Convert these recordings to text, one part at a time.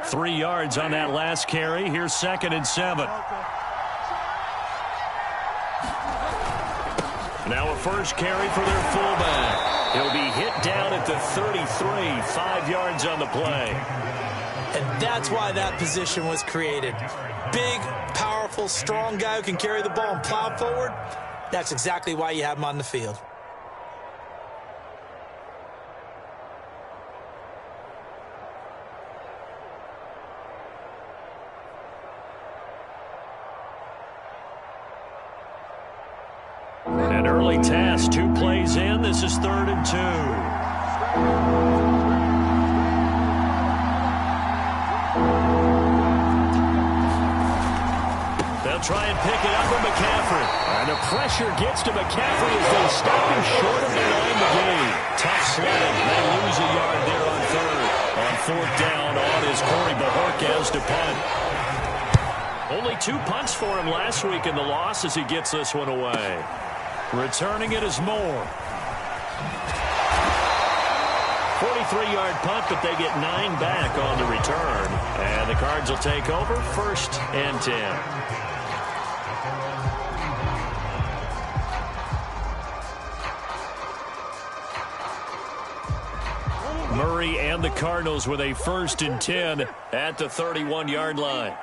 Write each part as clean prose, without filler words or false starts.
3 yards on that last carry. Here's 2nd and 7. Now a first carry for their fullback. He'll be hit down at the 33, 5 yards on the play. And that's why that position was created. Big, powerful, strong guy who can carry the ball and plow forward. That's exactly why you have him on the field. An early task, 2 plays in. This is 3rd and 2. They'll try and pick it up with McCaffrey. And the pressure gets to McCaffrey as they stop him short of the line to gain. Tough sledding. They lose a yard there on 3rd. On 4th down, on is Corey Bajorquez to punt. Only 2 punts for him last week in the loss as he gets this one away. Returning it is Moore. 43-yard punt, but they get 9 back on the return. And the Cards will take over 1st and 10. Murray and the Cardinals with a 1st and 10 at the 31-yard line.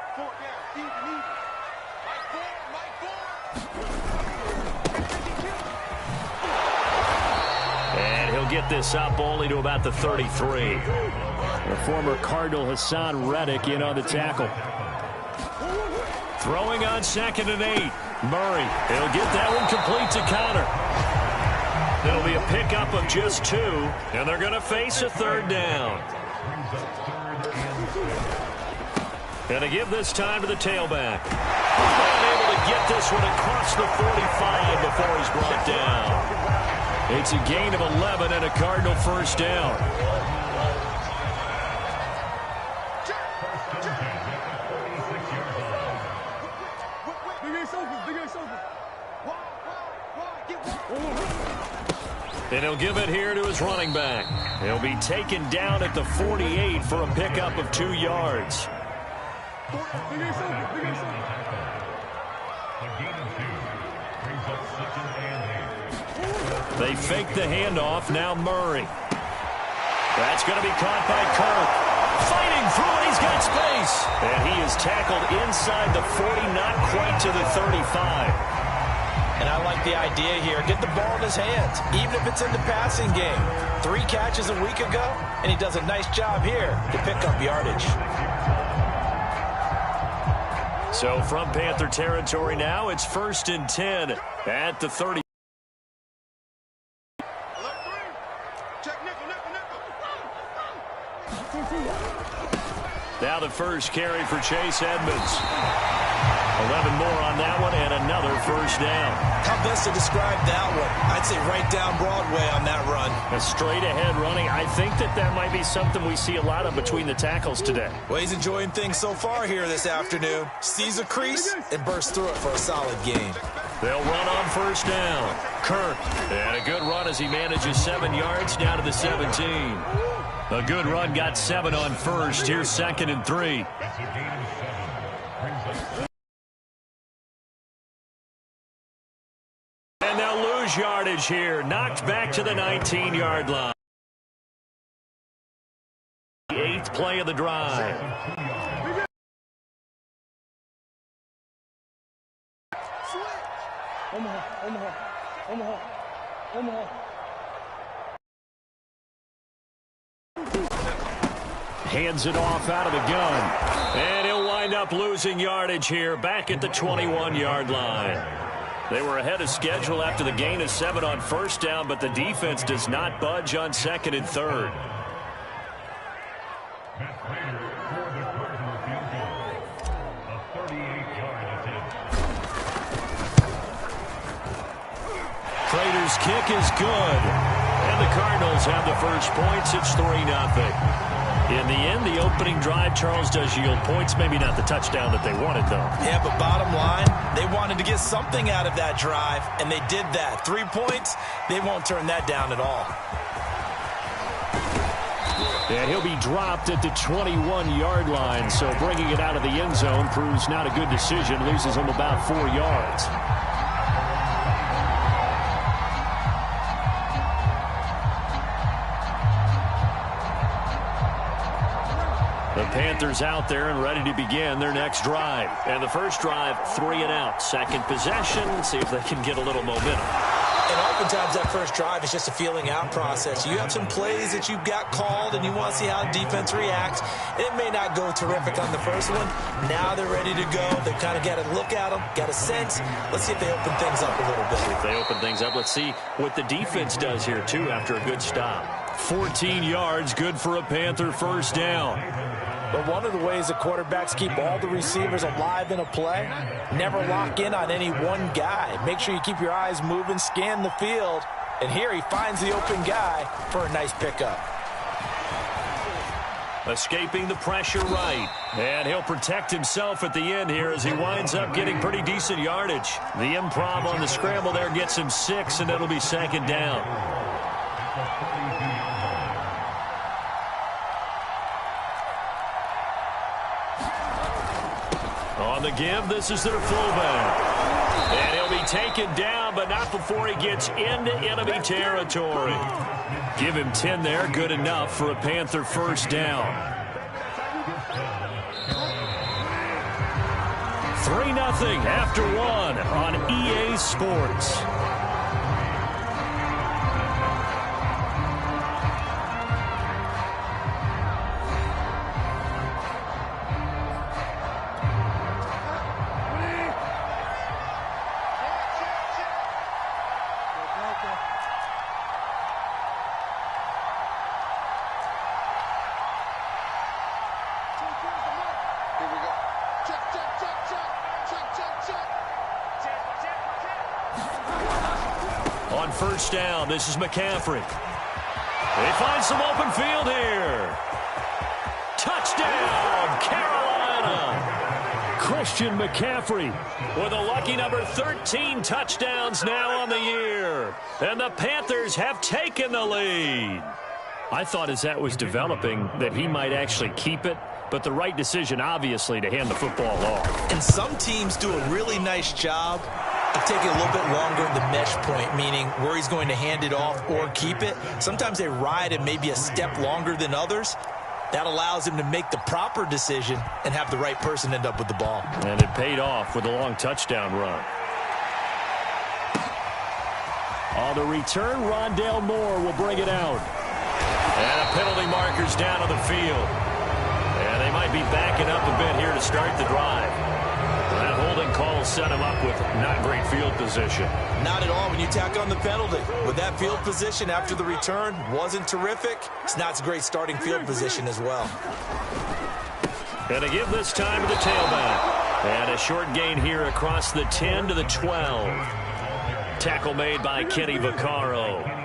And he'll get this up only to about the 33. The former Cardinal Hassan Reddick in on the tackle. Throwing on 2nd and 8. Murray, he'll get that one complete to Connor. There'll be a pickup of just 2, and they're going to face a 3rd down. And they give this time to the tailback. Unable to get this one across the 45 before he's brought down. It's a gain of 11 and a Cardinal 1st down. And he'll give it here to his running back. He'll be taken down at the 48 for a pickup of 2 yards. They fake the handoff. Now Murray. That's going to be caught by Kirk. Fighting through it. He's got space. And he is tackled inside the 40, not quite to the 35. And I like the idea here. Get the ball in his hands, even if it's in the passing game. 3 catches a week ago, and he does a nice job here to pick up yardage. So from Panther territory now, it's 1st and 10 at the 30. Now the first carry for Chase Edmonds. 11 more on that one and another 1st down. How best to describe that one? I'd say right down Broadway on that run. A straight ahead running. I think that might be something we see a lot of between the tackles today. Well, he's enjoying things so far here this afternoon. Sees a crease and bursts through it for a solid gain. They'll run on 1st down. Kirk. And a good run as he manages 7 yards down to the 17. A good run, got 7 on 1st. Here's 2nd and 3. And they'll lose yardage here. Knocked back to the 19-yard line. The 8th play of the drive. Hands it off out of the gun. And he'll wind up losing yardage here back at the 21-yard line. They were ahead of schedule after the gain of 7 on 1st down, but the defense does not budge on 2nd and 3rd. Prater's kick is good. And the Cardinals have the first points. It's 3-0. In the end, the opening drive, Charles, does yield points. Maybe not the touchdown that they wanted, though. Yeah, but bottom line, they wanted to get something out of that drive, and they did that. 3 points, they won't turn that down at all. And he'll be dropped at the 21-yard line. So bringing it out of the end zone proves not a good decision. Loses him about 4 yards. The Panthers out there and ready to begin their next drive. And the first drive, 3 and out. Second possession, see if they can get a little momentum. And oftentimes that first drive is just a feeling out process. You have some plays that you've got called and you want to see how the defense reacts. It may not go terrific on the first one. Now they're ready to go. They've kind of got to look at them, got a sense. Let's see if they open things up a little bit. If they open things up, let's see what the defense does here, too, after a good stop. 14 yards, good for a Panther first down. But one of the ways that quarterbacks keep all the receivers alive in a play, never lock in on any one guy. Make sure you keep your eyes moving, scan the field. And here he finds the open guy for a nice pickup. Escaping the pressure right. And he'll protect himself at the end here as he winds up getting pretty decent yardage. The improv on the scramble there gets him 6, and it'll be second down. On the give, this is their fullback. And he'll be taken down, but not before he gets into enemy territory. Give him 10 there, good enough for a Panther first down. 3-0 after 1 on EA Sports. On first down, this is McCaffrey. They find some open field here. Touchdown, Carolina. Christian McCaffrey with a lucky number 13 touchdowns now on the year. And the Panthers have taken the lead. I thought as that was developing that he might actually keep it, but the right decision, obviously, to hand the football off. And some teams do a really nice job of taking a little bit longer in the mesh point, meaning where he's going to hand it off or keep it. Sometimes they ride it maybe a step longer than others. That allows him to make the proper decision and have the right person end up with the ball. And it paid off with a long touchdown run. On the return, Rondale Moore will bring it out. And a penalty marker's down on the field. And they might be backing up a bit here to start the drive. That holding call set him up with not great field position. Not at all when you tack on the penalty. With that field position after the return wasn't terrific. It's not a great starting field position as well. And to give this time to the tailback. And a short gain here across the 10 to the 12. Tackle made by Kenny Vaccaro.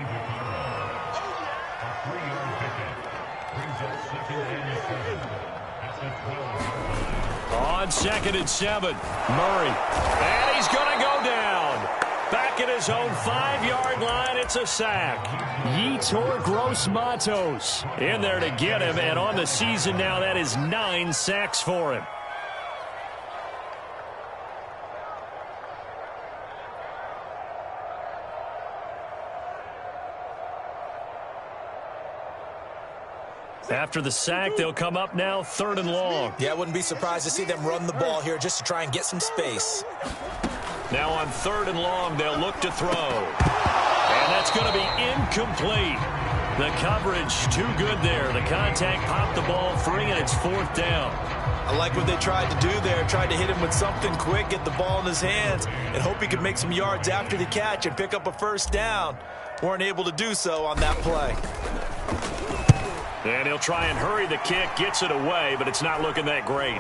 On 2nd and 7, Murray. And he's going to go down. Back at his own 5-yard line, it's a sack. Yetur Gross-Matos in there to get him, and on the season now, that is 9 sacks for him. After the sack, they'll come up now 3rd and long. Yeah, I wouldn't be surprised to see them run the ball here just to try and get some space. Now on 3rd and long, they'll look to throw. And that's going to be incomplete. The coverage too good there. The contact popped the ball free, and it's 4th down. I like what they tried to do there. Tried to hit him with something quick, get the ball in his hands, and hope he could make some yards after the catch and pick up a first down. Weren't able to do so on that play. And he'll try and hurry the kick, gets it away, but it's not looking that great.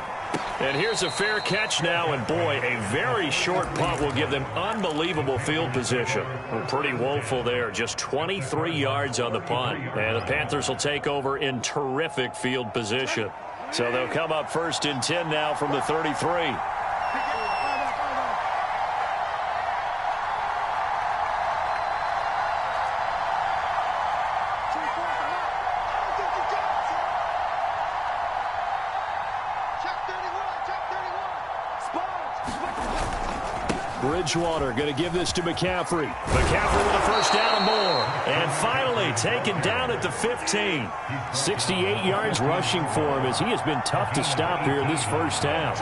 And here's a fair catch now, and boy, a very short punt will give them unbelievable field position. Pretty woeful there, just 23 yards on the punt. And the Panthers will take over in terrific field position. So they'll come up 1st and 10 now from the 33. Bridgewater going to give this to McCaffrey. McCaffrey with a first down and more. And finally taken down at the 15. 68 yards rushing for him as he has been tough to stop here in this first half.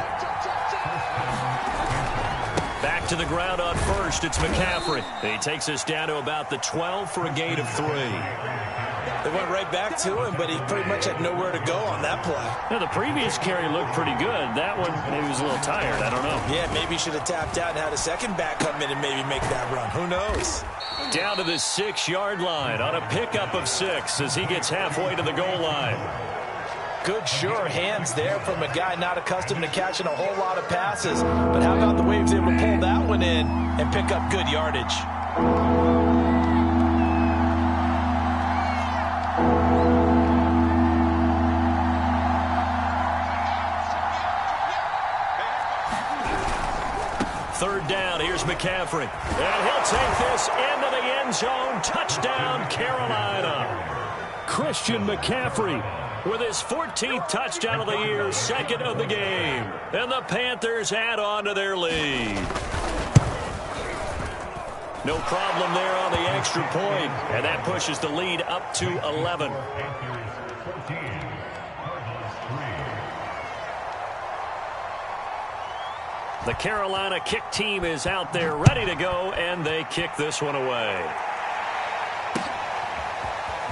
Back to the ground on first. It's McCaffrey. He takes us down to about the 12 for a gain of 3. They went right back to him, but he pretty much had nowhere to go on that play. Now, the previous carry looked pretty good. That one, maybe he was a little tired. I don't know. Yeah, maybe he should have tapped out and had a second back come in and maybe make that run. Who knows? Down to the 6-yard line on a pickup of 6 as he gets halfway to the goal line. Good, sure hands there from a guy not accustomed to catching a whole lot of passes. But how about the way he was able to pull that one in and pick up good yardage? Third down, here's McCaffrey. And he'll take this into the end zone. Touchdown, Carolina. Christian McCaffrey with his 14th touchdown of the year, second of the game. And the Panthers add on to their lead. No problem there on the extra point. And that pushes the lead up to 11. The Carolina kick team is out there ready to go, and they kick this one away.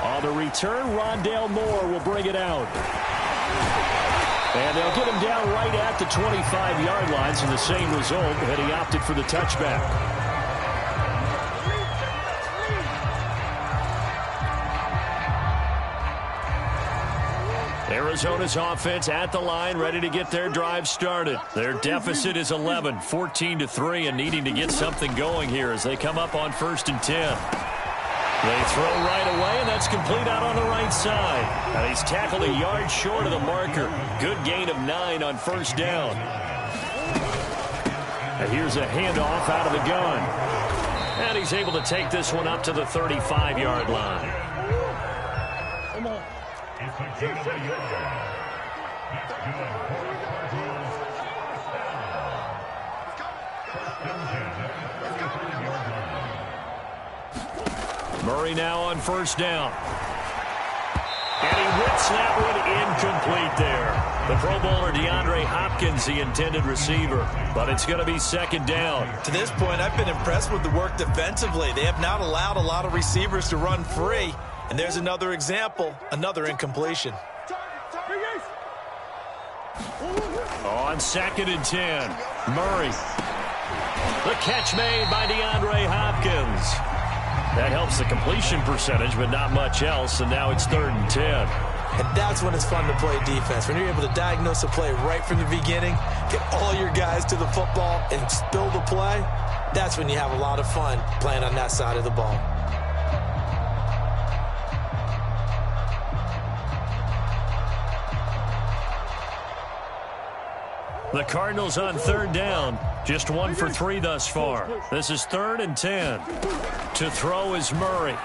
On the return, Rondale Moore will bring it out. And they'll get him down right at the 25-yard line, so the same result, and he opted for the touchback. Arizona's offense at the line, ready to get their drive started. Their deficit is 11, 14-3, and needing to get something going here as they come up on 1st and 10. They throw right away, and that's complete out on the right side. And he's tackled a yard short of the marker. Good gain of 9 on 1st down. And here's a handoff out of the gun. And he's able to take this one up to the 35-yard line. Come on. Murray now on 1st down. And he whips that one incomplete there. The Pro Bowler DeAndre Hopkins, the intended receiver. But it's going to be 2nd down. To this point, I've been impressed with the work defensively. They have not allowed a lot of receivers to run free. And there's another example, another incompletion. On 2nd and 10, Murray. The catch made by DeAndre Hopkins. That helps the completion percentage, but not much else, and now it's 3rd and 10. And that's when it's fun to play defense. When you're able to diagnose a play right from the beginning, get all your guys to the football, and spill the play, that's when you have a lot of fun playing on that side of the ball. The Cardinals on 3rd down. Just 1 for 3 thus far. This is 3rd and 10. To throw is Murray. And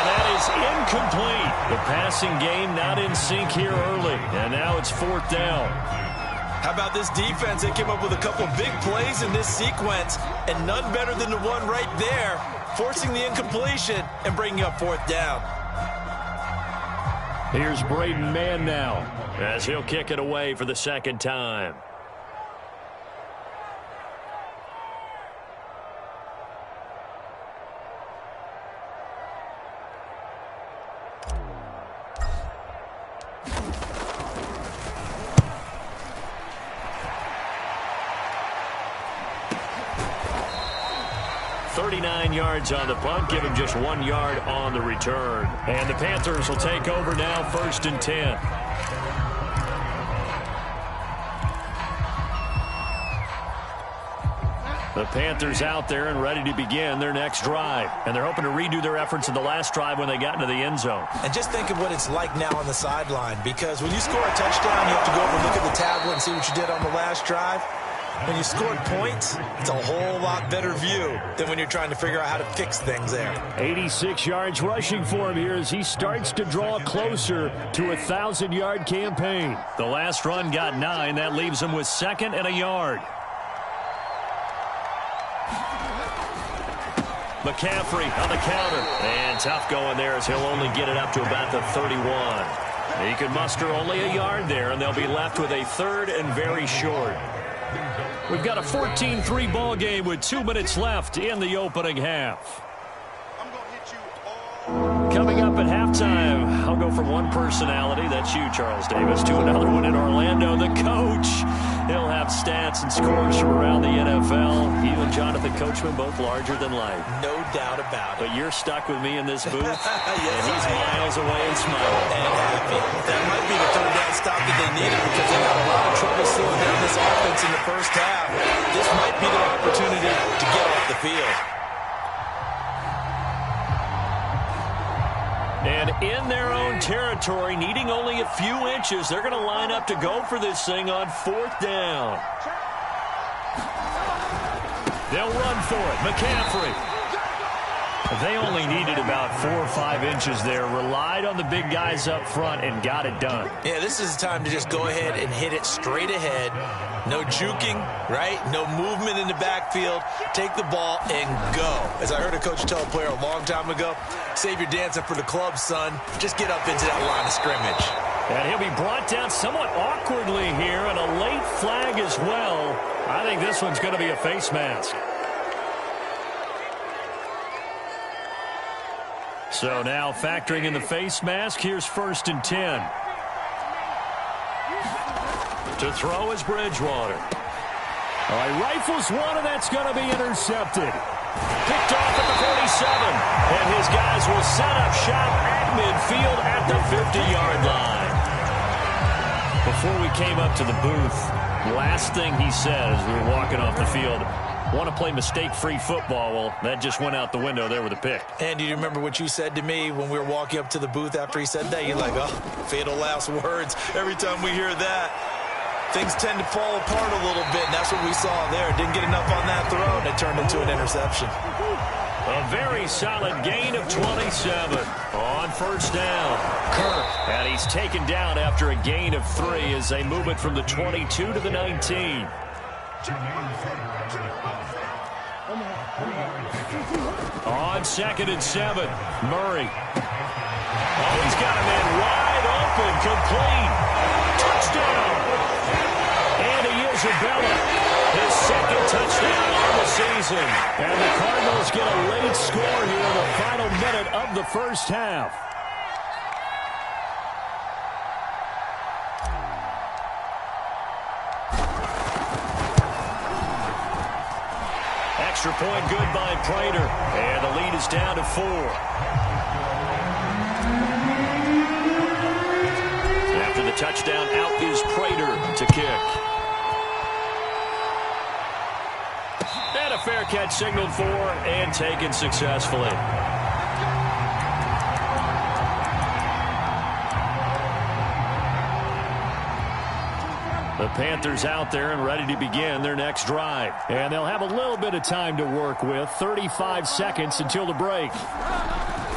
that is incomplete. The passing game not in sync here early. And now it's 4th down. How about this defense? They came up with a couple big plays in this sequence, and none better than the one right there, forcing the incompletion and bringing up 4th down. Here's Braden Mann now, as he'll kick it away for the 2nd time. Yards on the punt, give him just 1 yard on the return. And the Panthers will take over now, 1st and 10. The Panthers out there and ready to begin their next drive. And they're hoping to redo their efforts in the last drive when they got into the end zone. And just think of what it's like now on the sideline, because when you score a touchdown, you have to go over and look at the tablet and see what you did on the last drive. When you scored points, it's a whole lot better view than when you're trying to figure out how to fix things there. 86 yards rushing for him here as he starts to draw closer to a 1,000-yard campaign. The last run got 9. That leaves him with 2nd and a yard. McCaffrey on the counter. And tough going there as he'll only get it up to about the 31. He could muster only a yard there, and they'll be left with a third and very short. We've got a 14-3 ball game with 2 minutes left in the opening half. Coming up at halftime, I'll go from one personality, that's you, Charles Davis, to another one in Orlando, the coach. He'll have stats and scores from around the NFL. You and Jonathan Coachman, both larger than life. No doubt about it. But you're stuck with me in this booth, yes, and he's miles away and smiling. And happy. That might be the third down stop that they needed because they got a lot of trouble slowing down this offense in the first half. This might be their opportunity to get off the field. And in their own territory, needing only a few inches, they're going to line up to go for this thing on 4th down. They'll run for it. McCaffrey. They only needed about 4 or 5 inches there, relied on the big guys up front, and got it done. Yeah, this is the time to just go ahead and hit it straight ahead. No juking, right? No movement in the backfield. Take the ball and go. As I heard a coach tell a player a long time ago, save your dancing for the club, son. Just get up into that line of scrimmage. And he'll be brought down somewhat awkwardly here, and a late flag as well. I think this one's going to be a face mask. So now factoring in the face mask, here's 1st and 10. To throw is Bridgewater. All right, rifles one, and that's going to be intercepted. Picked off at the 47. And his guys will set up shop at midfield at the 50-yard line. Before we came up to the booth, last thing he said as we were walking off the field, want to play mistake-free football. Well, that just went out the window there with a pick. And do you remember what you said to me when we were walking up to the booth after he said that? You're like, oh, fatal last words. Every time we hear that, things tend to fall apart a little bit, and that's what we saw there. Didn't get enough on that throw, and it turned into an interception. A very solid gain of 27 on 1st down. Kirk, and he's taken down after a gain of 3 as they move it from the 22 to the 19. On 2nd and 7, Murray. Oh, he's got a man wide open, complete. Touchdown. Andy Isabella, his 2nd touchdown on the season. And the Cardinals get a late score here in the final minute of the first half. Extra point good by Prater. And the lead is down to 4. After the touchdown, out is Prater to kick. And a fair catch signaled for and taken successfully. The Panthers out there and ready to begin their next drive. And they'll have a little bit of time to work with. 35 seconds until the break.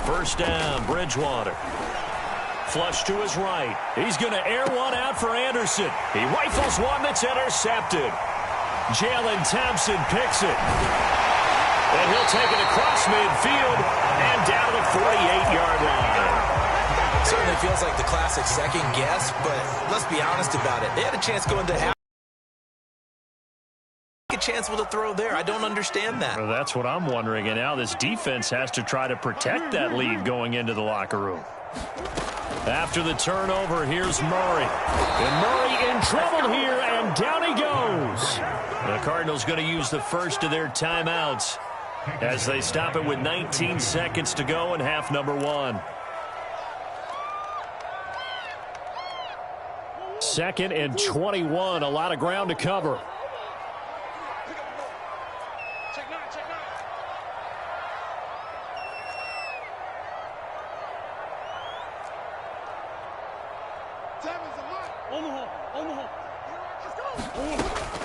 1st down, Bridgewater. Flush to his right. He's going to air one out for Anderson. He rifles one that's intercepted. Jalen Thompson picks it. And he'll take it across midfield and down the 48-yard line. Certainly feels like the classic second guess, but let's be honest about it. They had a chance going to half. A chance with a throw there. I don't understand that. Well, that's what I'm wondering. And now this defense has to try to protect that lead going into the locker room. After the turnover, here's Murray. And Murray in trouble here, and down he goes. The Cardinals going to use the first of their timeouts as they stop it with 19 seconds to go in half number 1. 2nd and 21, a lot of ground to cover.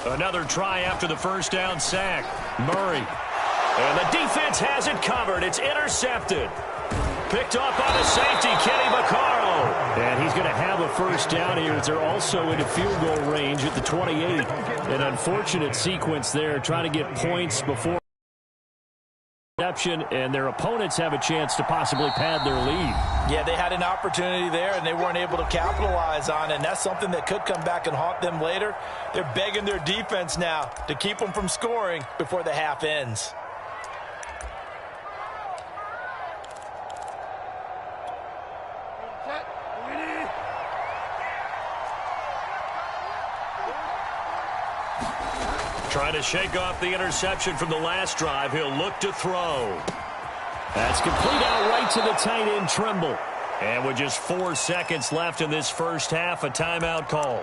Another try after the 1st down sack. Murray. And the defense has it covered. It's intercepted. Picked off by the safety, Kenny Vaccaro. And he's going to have a 1st down here as they're also into field goal range at the 28. An unfortunate sequence there, trying to get points before interception, and their opponents have a chance to possibly pad their lead. Yeah, they had an opportunity there, and they weren't able to capitalize on it, and that's something that could come back and haunt them later. They're begging their defense now to keep them from scoring before the half ends. Trying to shake off the interception from the last drive. He'll look to throw. That's complete out right to the tight end, Trimble. And with just 4 seconds left in this first half, a timeout call.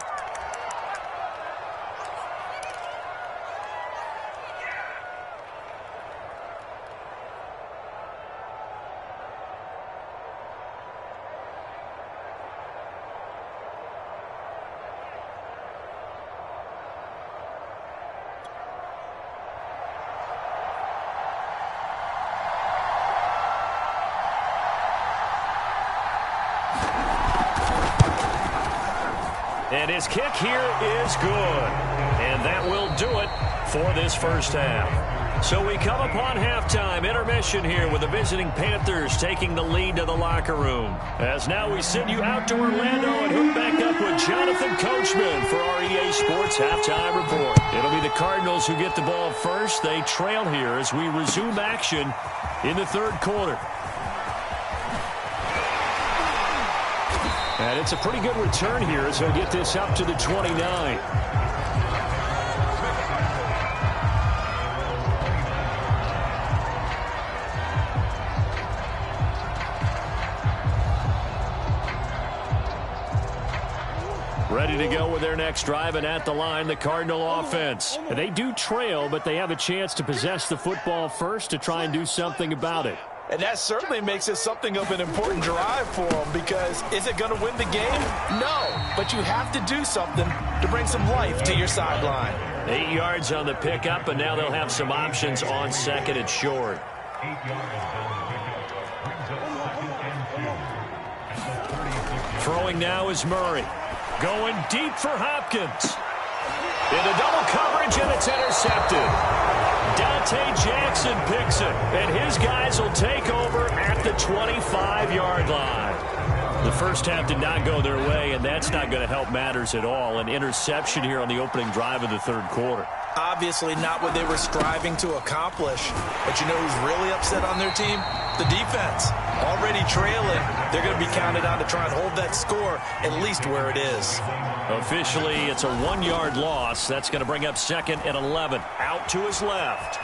And his kick here is good. And that will do it for this first half. So we come upon halftime, intermission here with the visiting Panthers taking the lead to the locker room. As now we send you out to Orlando and hook back up with Jonathan Coachman for our EA Sports Halftime Report. It'll be the Cardinals who get the ball first. They trail here as we resume action in the third quarter. And it's a pretty good return here as he'll get this up to the 29. Ready to go with their next drive, and at the line, the Cardinal offense. And they do trail, but they have a chance to possess the football first to try and do something about it. And that certainly makes it something of an important drive for them, because is it going to win the game? No, but you have to do something to bring some life to your sideline. 8 yards on the pickup, and now they'll have some options on second and short. Throwing now is Murray. Going deep for Hopkins. Into double coverage, and it's intercepted. Dante Jackson picks it, and his guys will take over at the 25-yard line. The first half did not go their way, and that's not going to help matters at all. An interception here on the opening drive of the third quarter. Obviously not what they were striving to accomplish. But you know who's really upset on their team? The defense. Already trailing, they're going to be counted on to try and hold that score at least where it is. Officially, it's a 1-yard loss. That's going to bring up second and 11. Out to his left.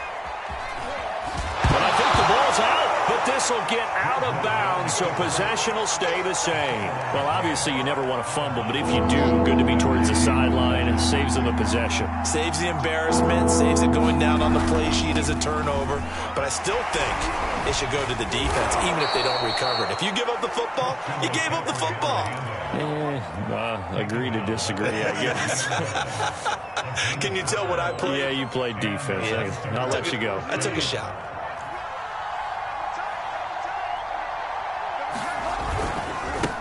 But I think the ball's out, but this will get out of bounds, so possession will stay the same. Well, obviously, you never want to fumble, but if you do, good to be towards the sideline and saves them the possession. Saves the embarrassment, saves it going down on the play sheet as a turnover, but I still think it should go to the defense, even if they don't recover it. If you give up the football, you gave up the football. Agree to disagree, I guess. Can you tell what I played? Yeah, you played defense. Yeah. I'll let you go. I took a shot.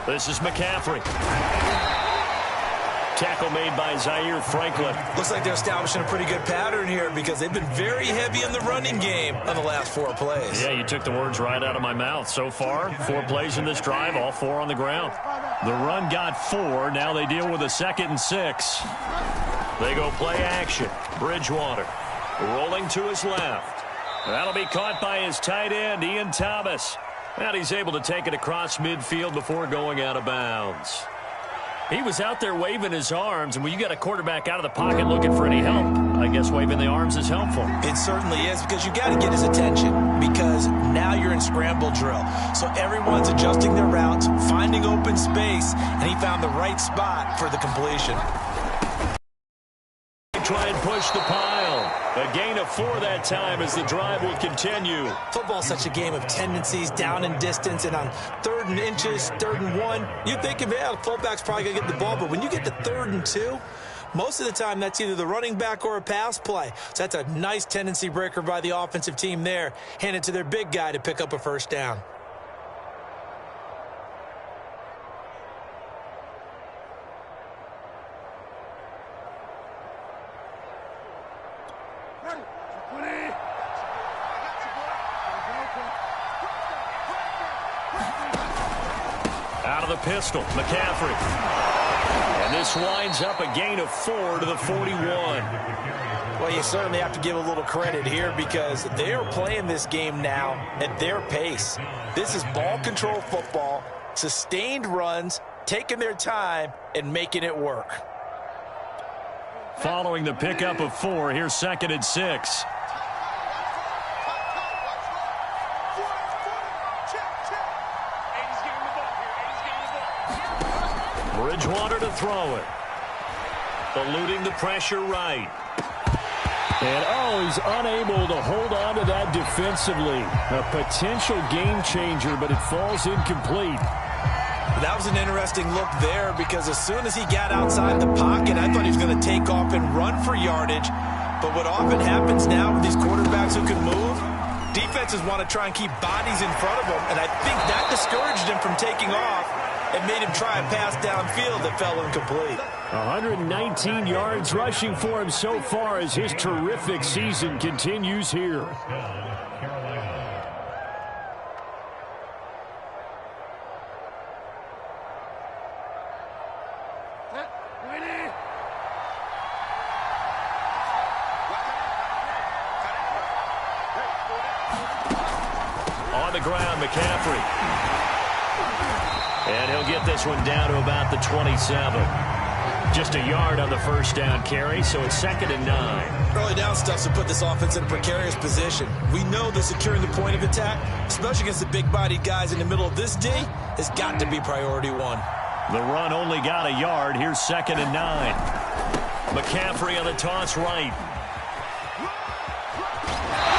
This is McCaffrey. Tackle made by Zaire Franklin. Looks like they're establishing a pretty good pattern here, because they've been very heavy in the running game on the last 4 plays. Yeah, you took the words right out of my mouth. So far, 4 plays in this drive, all 4 on the ground. The run got 4. Now they deal with a 2nd and 6. They go play action. Bridgewater rolling to his left. That'll be caught by his tight end, Ian Thomas. And he's able to take it across midfield before going out of bounds. He was out there waving his arms, and when you got a quarterback out of the pocket looking for any help, I guess waving the arms is helpful. It certainly is, because you got to get his attention, because now you're in scramble drill. So everyone's adjusting their routes, finding open space, and he found the right spot for the completion. Try and push the pile. A gain of 4 that time as the drive will continue. Football's such a game of tendencies, down and distance, and on 3rd and inches, 3rd and 1, you think, the fullback's probably going to get the ball, but when you get to 3rd and 2, most of the time that's either the running back or a pass play. So that's a nice tendency breaker by the offensive team there, handed to their big guy to pick up a first down. the pistol. McCaffrey. And this winds up a gain of 4 to the 41. Well, you certainly have to give a little credit here because they are playing this game now at their pace. This is ball control football, sustained runs, taking their time, and making it work. Following the pickup of 4, here's 2nd and 6. Bridgewater to throw it. Eluding the pressure right. And, he's unable to hold on to that defensively. A potential game changer, but it falls incomplete. That was an interesting look there because as soon as he got outside the pocket, I thought he was going to take off and run for yardage. But what often happens now with these quarterbacks who can move, defenses want to try and keep bodies in front of them, and I think that discouraged him from taking off and made him try a pass downfield that fell incomplete. 119 yards rushing for him so far as his terrific season continues here. On the ground, McCaffrey. And he'll get this one down to about the 27. Just a yard on the first down carry, so it's 2nd and 9. Early down stuff to put this offense in a precarious position. We know that securing the point of attack, especially against the big-bodied guys in the middle of this D, has got to be priority 1. The run only got a yard. Here's 2nd and 9. McCaffrey on the toss right.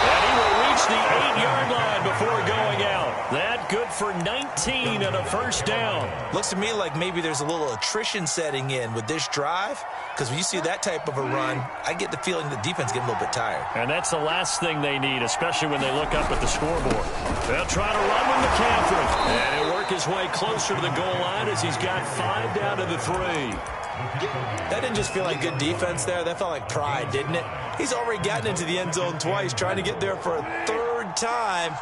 And he will reach the 8-yard line before going out. That good for 19 and a first down. Looks to me like maybe there's a little attrition setting in with this drive, because when you see that type of a run, I get the feeling the defense getting a little bit tired. And that's the last thing they need, especially when they look up at the scoreboard. They'll try to run with McCaffrey. And he'll work his way closer to the goal line as he's got 5 down to the 3. That didn't just feel like good defense there. That felt like pride, didn't it? He's already gotten into the end zone twice, trying to get there for a 3rd time.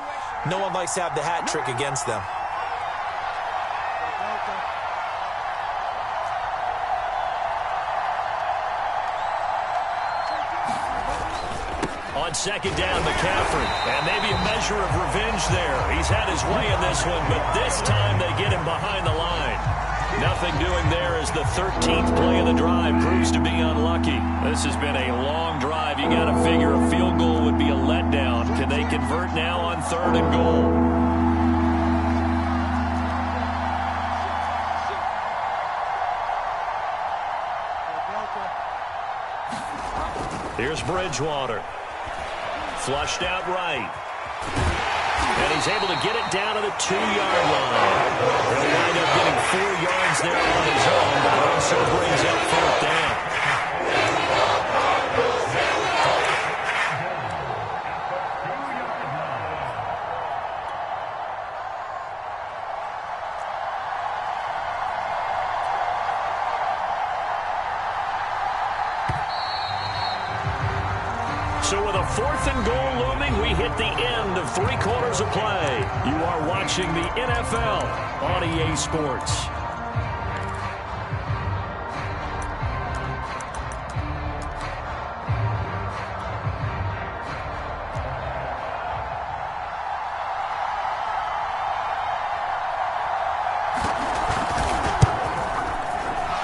No one likes to have the hat trick against them. On 2nd down, McCaffrey. And maybe a measure of revenge there. He's had his way in this one, but this time they get him behind the line. Nothing doing there as the 13th play of the drive proves to be unlucky. This has been a long drive. You got to figure a field goal would be a letdown. Can they convert now on 3rd and goal? Here's Bridgewater. Flushed out right. And he's able to get it down to the 2-yard line. He'll wind up getting 4 yards there on his own, but it also brings up 4th down. So with a 4th and goal looming, we hit the end of 3 quarters of play. You are watching the NFL on EA Sports.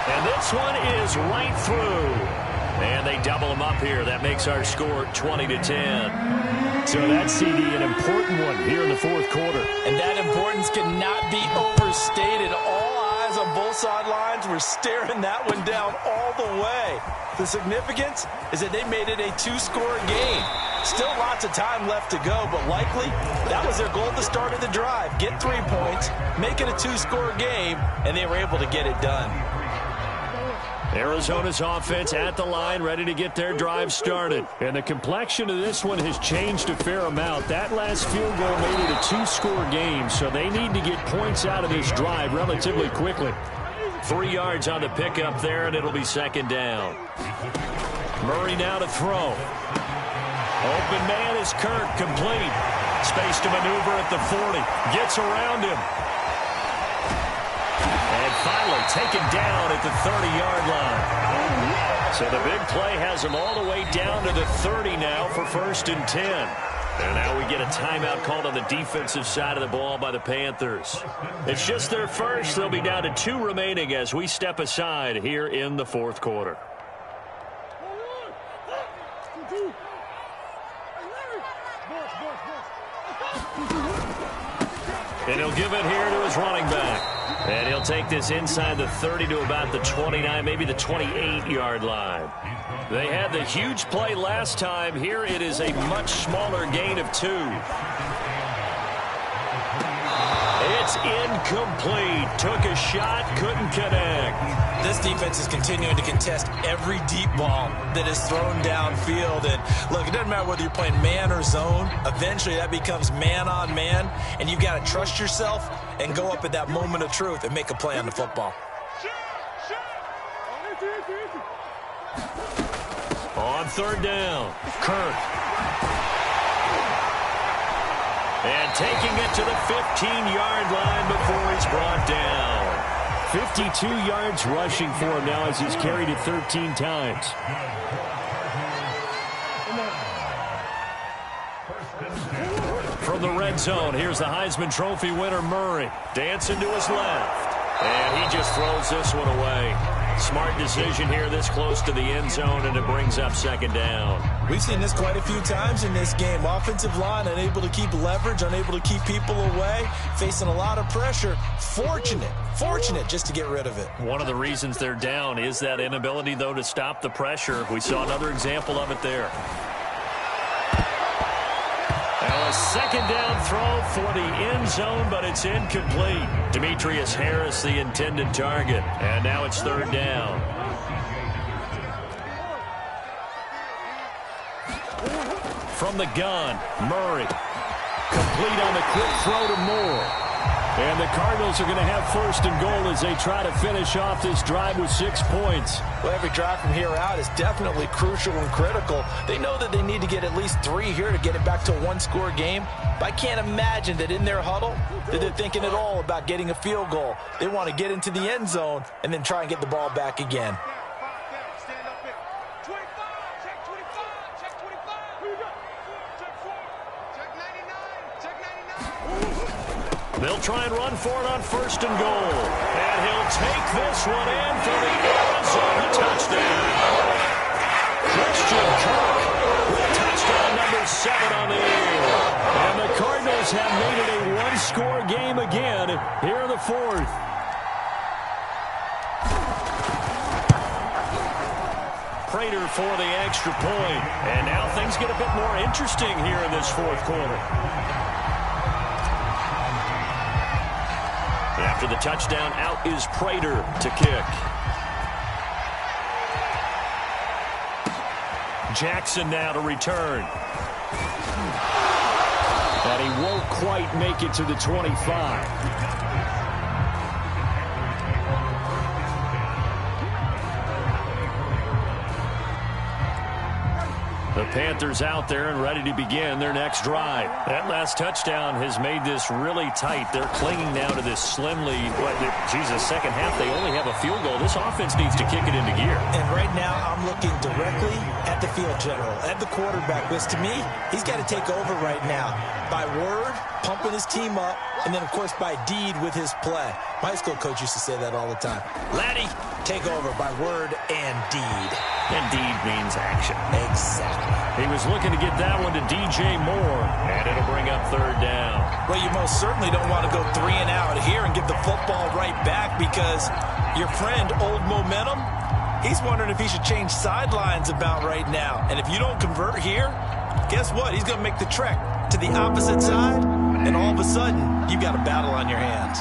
And this one is right through. And they double them up here. That makes our score 20-10. So that CD, an important one here in the 4th quarter. And that importance cannot be overstated. All eyes on both sidelines were staring that one down all the way. The significance is that they made it a 2-score game. Still lots of time left to go, but likely that was their goal at the start of the drive. Get 3 points, make it a 2-score game, and they were able to get it done. Arizona's offense at the line, ready to get their drive started. And the complexion of this one has changed a fair amount. That last field goal made it a 2-score game, so they need to get points out of this drive relatively quickly. 3 yards on the pickup there, and it'll be 2nd down. Murray now to throw. Open man is Kirk, complete. Space to maneuver at the 40. Gets around him. And finally taken down at the 30-yard line. So the big play has them all the way down to the 30 now for 1st and 10. And now we get a timeout called on the defensive side of the ball by the Panthers. It's just their first. They'll be down to 2 remaining as we step aside here in the 4th quarter. And he'll give it here to his running back. And he'll take this inside the 30 to about the 29, maybe the 28-yard line. They had the huge play last time. Here it is a much smaller gain of 2. It's incomplete. Took a shot, couldn't connect. This defense is continuing to contest every deep ball that is thrown downfield. And look, it doesn't matter whether you're playing man or zone. Eventually that becomes man on man, and you've got to trust yourself and go up at that moment of truth and make a play on the football. On 3rd down, Kirk. And taking it to the 15-yard line before he's brought down. 52 yards rushing for him now as he's carried it 13 times. From the red zone, here's the Heisman Trophy winner, Murray. Dancing to his left. And he just throws this one away. Smart decision here this close to the end zone, and it brings up 2nd down. We've seen this quite a few times in this game. Offensive line unable to keep leverage, unable to keep people away, facing a lot of pressure. Fortunate just to get rid of it. One of the reasons they're down is that inability, though, to stop the pressure. We saw another example of it there. Now a 2nd down throw for the end zone, but it's incomplete. Demetrius Harris, the intended target. And now it's 3rd down. From the gun, Murray. Complete on the quick throw to Moore. And the Cardinals are going to have 1st and goal as they try to finish off this drive with 6 points. Well, every drive from here out is definitely crucial and critical. They know that they need to get at least 3 here to get it back to a 1-score game. But I can't imagine that in their huddle that they're thinking at all about getting a field goal. They want to get into the end zone and then try and get the ball back again. They'll try and run for it on 1st and goal. And he'll take this one in for the Arizona touchdown. Christian Kirk with touchdown number 7 on the year. And the Cardinals have made it a 1-score game again here in the 4th. Prater for the extra point. And now things get a bit more interesting here in this 4th quarter. After the touchdown, out is Prater to kick. Jackson now to return. And he won't quite make it to the 25. The Panthers out there and ready to begin their next drive. That last touchdown has made this really tight. They're clinging now to this slim lead. Second half, they only have a field goal. This offense needs to kick it into gear. And right now, I'm looking directly at the field general, at the quarterback, because to me, he's got to take over right now. By word, pumping his team up, and then, of course, by deed with his play. My high school coach used to say that all the time. Laddie, take over by word and deed. And deed means action. Exactly. He was looking to get that one to DJ Moore, and it'll bring up 3rd down. Well, you most certainly don't want to go 3 and out here and give the football right back because your friend, Old Momentum, he's wondering if he should change sidelines about right now. And if you don't convert here, guess what? He's going to make the trek to the opposite side, and all of a sudden, you've got a battle on your hands.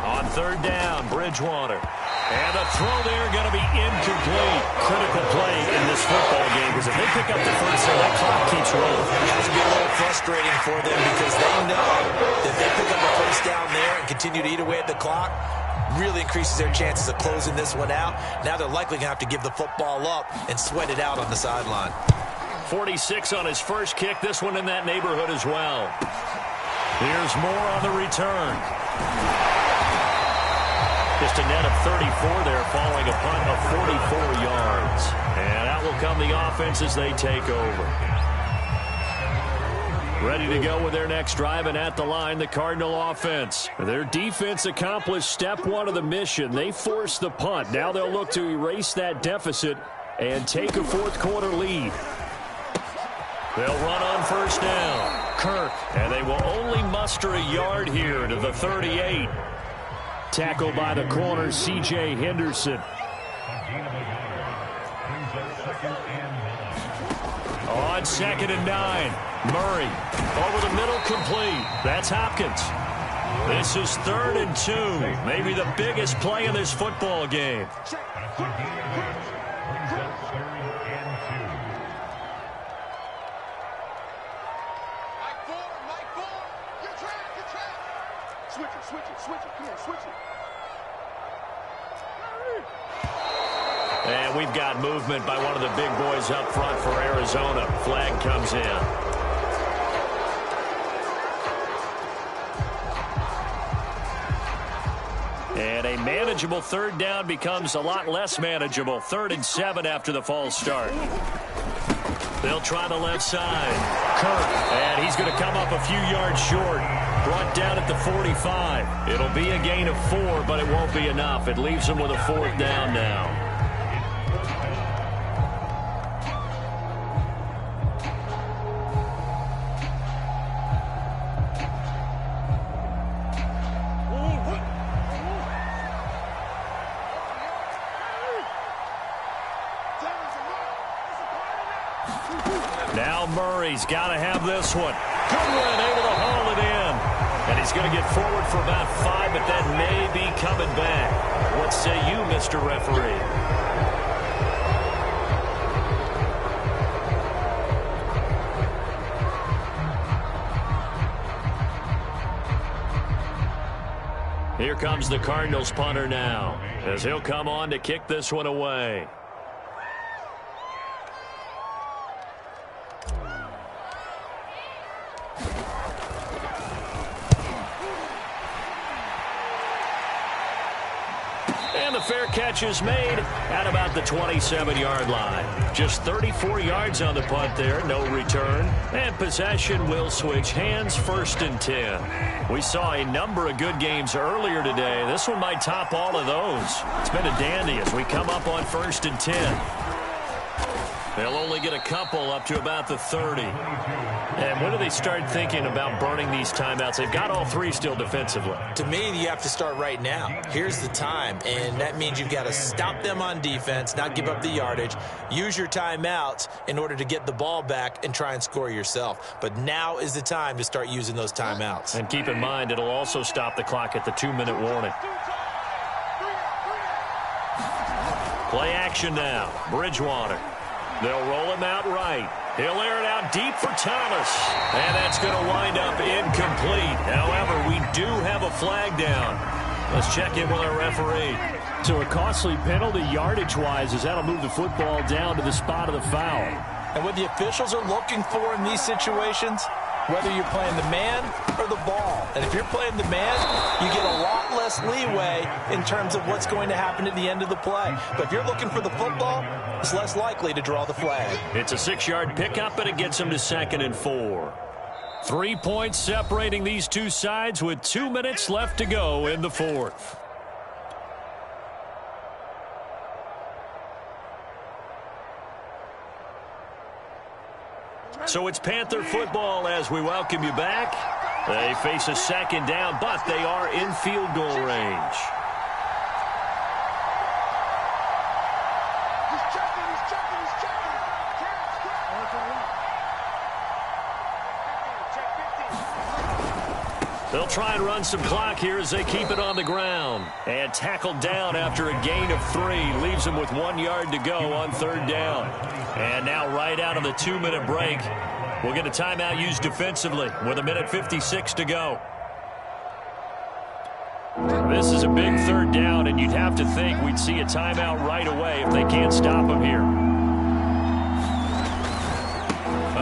On 3rd down, Bridgewater. And the throw there going to be incomplete. Critical play in this football game because if they pick up the first there, that clock keeps rolling. It has to be a little frustrating for them because they know that if they pick up a first down there and continue to eat away at the clock, really increases their chances of closing this one out. Now they're likely going to have to give the football up and sweat it out on the sideline. 46 on his first kick. This one in that neighborhood as well. Here's more on the return. Just a net of 34 there following a punt of 44 yards. And out will come the offense as they take over. Ready to go with their next drive, and at the line, the Cardinal offense. Their defense accomplished step one of the mission. They forced the punt. Now they'll look to erase that deficit and take a fourth-quarter lead. They'll run on first down. Kirk, and they will only muster a yard here to the 38. Tackled by the corner, C.J. Henderson. On 2nd and 9, Murray over the middle, complete. That's Hopkins. This is 3rd and 2, maybe the biggest play in this football game. And we've got movement by one of the big boys up front for Arizona. Flag comes in. And a manageable 3rd down becomes a lot less manageable. 3rd and 7 after the false start. They'll try the left side. Kirk, and he's going to come up a few yards short. Brought down at the 45. It'll be a gain of 4, but it won't be enough. It leaves them with a 4th down now. Now Murray's got to have this one. Goodwin able to haul it in. And he's going to get forward for about 5, but that may be coming back. What say you, Mr. Referee? Here comes the Cardinals punter now, as he'll come on to kick this one away. And the fair catch is made at about the 27-yard line. Just 34 yards on the punt there, no return. And possession will switch hands, 1st and 10. We saw a number of good games earlier today. This one might top all of those. It's been a dandy as we come up on 1st and 10. They'll only get a couple up to about the 30. And when do they start thinking about burning these timeouts? They've got all 3 still defensively. To me, you have to start right now. Here's the time, and that means you've got to stop them on defense, not give up the yardage, use your timeouts in order to get the ball back and try and score yourself. But now is the time to start using those timeouts. And keep in mind, it'll also stop the clock at the 2-minute warning. Play action now. Bridgewater. They'll roll him out right. He'll air it out deep for Thomas. And that's going to wind up incomplete. However, we do have a flag down. Let's check in with our referee. So a costly penalty yardage-wise, as that'll move the football down to the spot of the foul. And what the officials are looking for in these situations, whether you're playing the man or the ball. And if you're playing the man, you get a lot less leeway in terms of what's going to happen at the end of the play. But if you're looking for the football, it's less likely to draw the flag. It's a 6-yard pickup, and it gets them to 2nd and 4. 3 points separating these two sides with 2 minutes left to go in the 4th. So it's Panther football as we welcome you back. They face a 2nd down, but they are in field goal range. They'll try and run some clock here as they keep it on the ground. And tackled down after a gain of 3. Leaves them with 1 yard to go on 3rd down. And now right out of the 2-minute break, we'll get a timeout used defensively with 1:56 to go. This is a big 3rd down, and you'd have to think we'd see a timeout right away if they can't stop them here.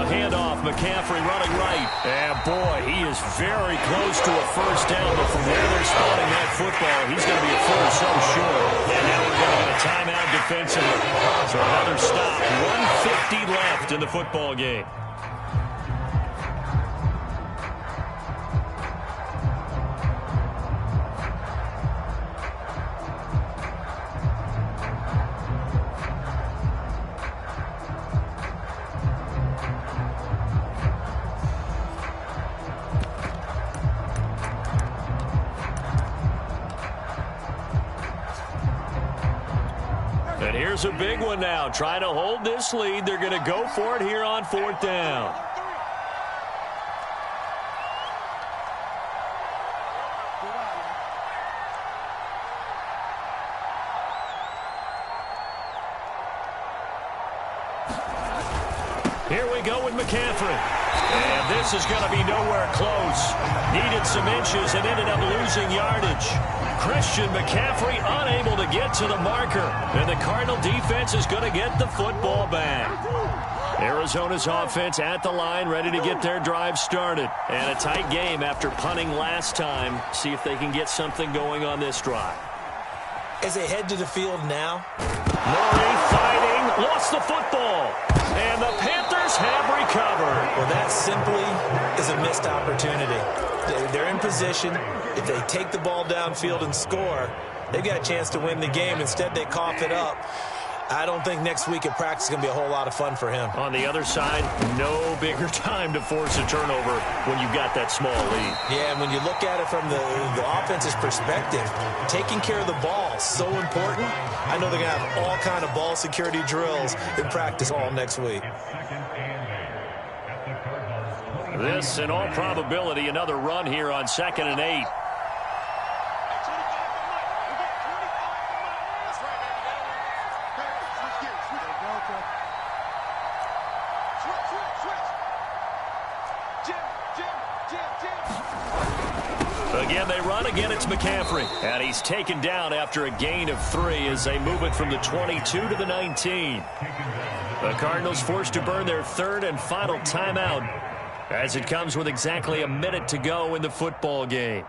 handoff. McCaffrey running right. And, boy, he is very close to a first down. But from where they're spotting that football, he's going to be a foot or so short. And now we're going to get a timeout defensively. So another stop. 1:50 left in the football game. And here's a big one now. Trying to hold this lead. They're going to go for it here on 4th down. Here we go with McCaffrey. And this is going to be nowhere close. Needed some inches and ended up losing yardage. Christian McCaffrey unable to get to the marker. And the Cardinal defense is going to get the football back. Arizona's offense at the line, ready to get their drive started. And a tight game after punting last time. See if they can get something going on this drive. As they head to the field now. Murray fighting, lost the football. And the Panthers have recovered. Well, that simply is a missed opportunity. They're in position. If they take the ball downfield and score, they've got a chance to win the game. Instead, they cough it up. I don't think next week at practice is going to be a whole lot of fun for him. On the other side, no bigger time to force a turnover when you've got that small lead. Yeah, and when you look at it from the offense's perspective, taking care of the ball is so important. I know they're going to have all kind of ball security drills in practice all next week. This, in all probability, another run here on 2nd and 8. Again, they run. Again, it's McCaffrey. And he's taken down after a gain of 3 as they move it from the 22 to the 19. The Cardinals forced to burn their 3rd and final timeout as it comes with exactly a minute to go in the football game.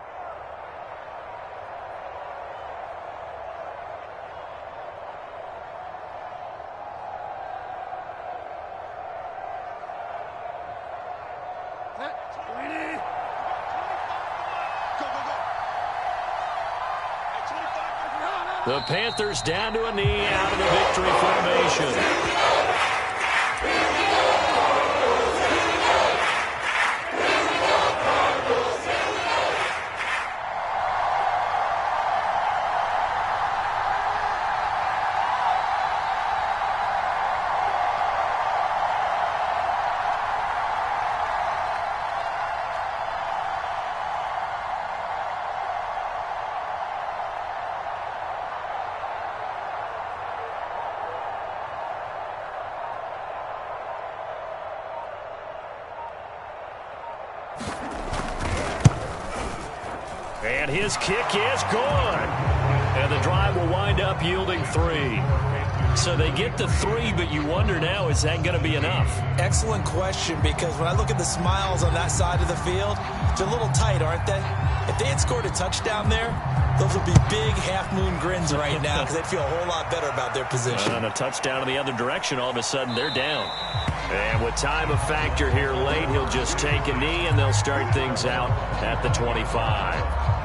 The Panthers down to a knee out of the victory formation. And his kick is good. And the drive will wind up yielding 3. So they get the 3, but you wonder now, is that going to be enough? Excellent question, because when I look at the smiles on that side of the field, they're a little tight, aren't they? If they had scored a touchdown there, those would be big half-moon grins right now because they'd feel a whole lot better about their position. And a touchdown in the other direction, all of a sudden they're down. And with time a factor here late, he'll just take a knee, and they'll start things out at the 25.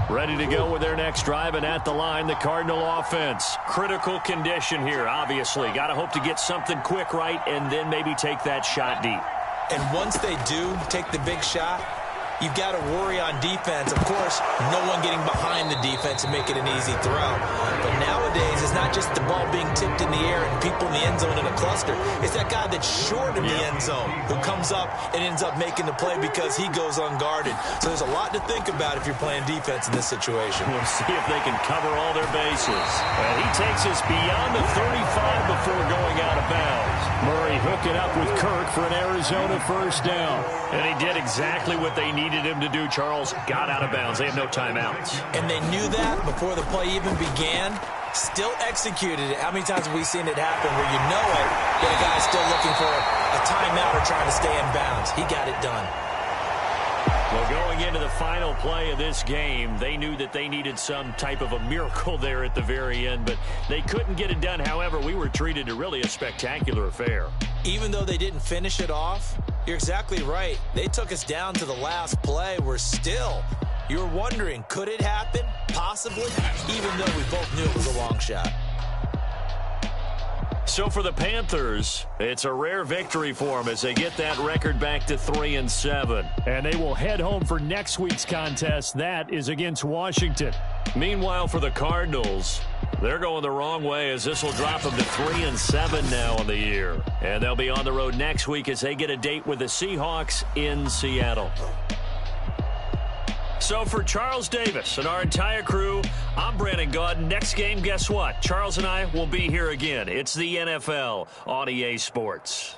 Ready to go with their next drive, and at the line, the Cardinal offense. Critical condition here, obviously. Got to hope to get something quick right and then maybe take that shot deep. And once they do take the big shot, you've got to worry on defense. Of course, no one getting behind the defense and make it an easy throw. But nowadays, it's not just the ball being tipped in the air and people in the end zone in a cluster. It's that guy that's short of the end zone who comes up and ends up making the play because he goes unguarded. So there's a lot to think about if you're playing defense in this situation. We'll see if they can cover all their bases. And he takes us beyond the 35 before going out of bounds. Murray hooked it up with Kirk for an Arizona first down. And he did exactly what they needed him to do, Charles. Got out of bounds. They have no timeouts. And they knew that before the play even began. Still executed it. How many times have we seen it happen where you know it, but a guy's still looking for a timeout or trying to stay in bounds? He got it done. Well, going into the final play of this game, they knew that they needed some type of a miracle there at the very end, but they couldn't get it done. However, we were treated to really a spectacular affair. Even though they didn't finish it off, you're exactly right. They took us down to the last play. You're wondering, could it happen? Possibly, even though we both knew it was a long shot. So for the Panthers, it's a rare victory for them as they get that record back to 3-7. And they will head home for next week's contest. That is against Washington. Meanwhile, for the Cardinals, they're going the wrong way as this will drop them to 3-7 now on the year. And they'll be on the road next week as they get a date with the Seahawks in Seattle. So for Charles Davis and our entire crew, I'm Brandon Gaudin. Next game, guess what? Charles and I will be here again. It's the NFL on EA Sports.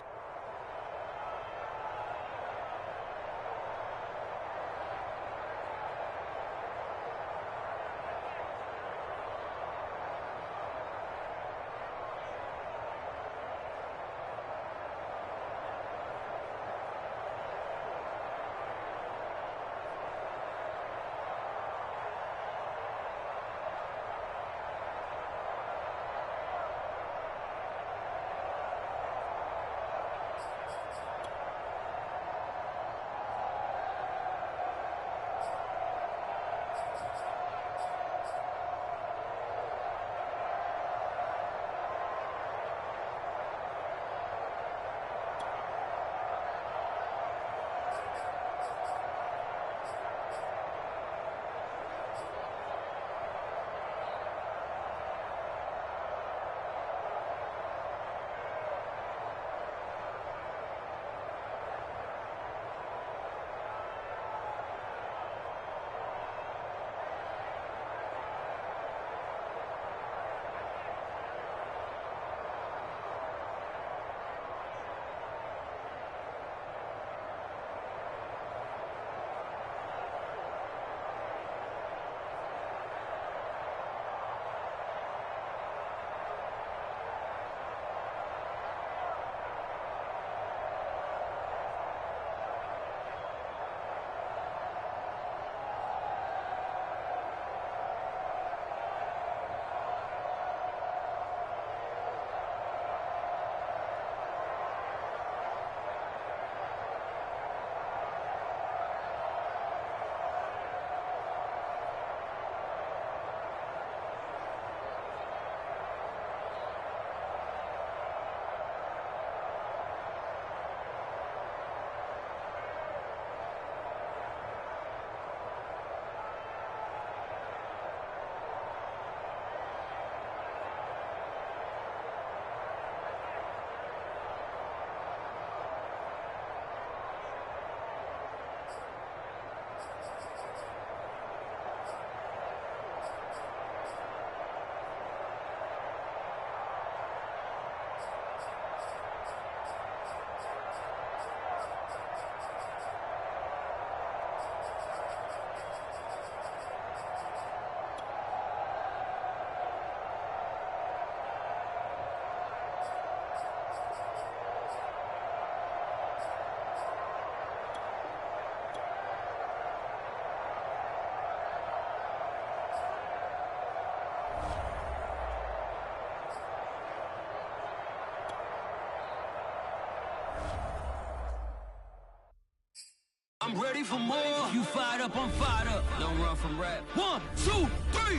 I'm ready for more. You fired up, I'm fired up. Don't run from rap. 1, 2, 3.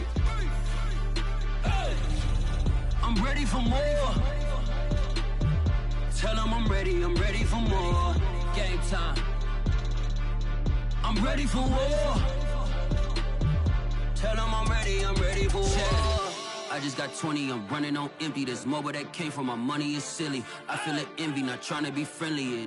Hey. I'm ready for more. Tell them I'm ready for more. Game time. I'm ready for war. Tell them I'm ready for war. I just got 20, I'm running on empty. This mobile that came from my money is silly. I feel it envy, not trying to be friendly.